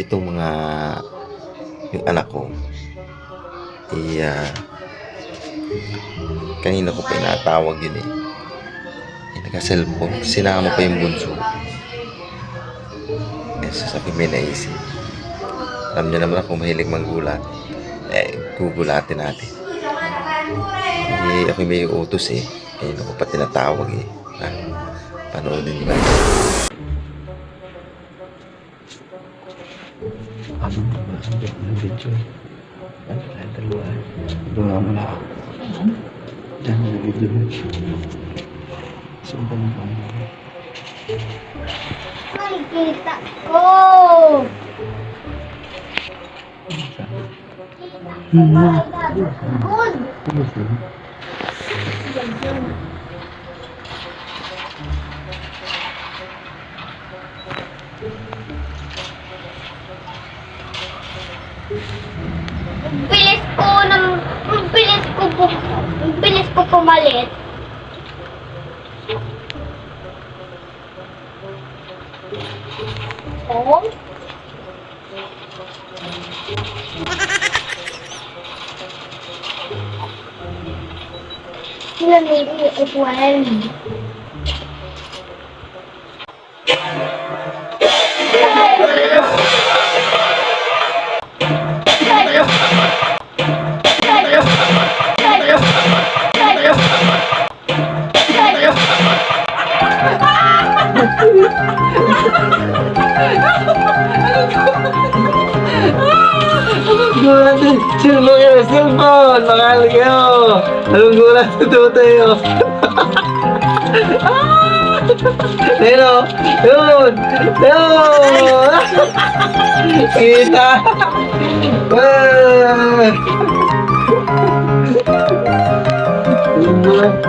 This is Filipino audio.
itong mga yung anak ko kanina ko pa inatawag yun naka-cellphone, sinama pa yung bunso sasabi may naisip. Alam niyo naman ako mahilig manggulat, gugulatin natin. Ako may utos kanina ko pa tinatawag panoodin ba? Ano ba ang video? Ano na dalawa? Doon mo na ako. Diyan na video. Sumpa mo pa mo. Ay, kita ko! Good! Bilis ko pumalit. Oh? Lamig igual. Sino yung cellphone? Mahal kayo! Anong gulat ito tayo? Ayun o! Yun! Yun! Kita! Anong gulat?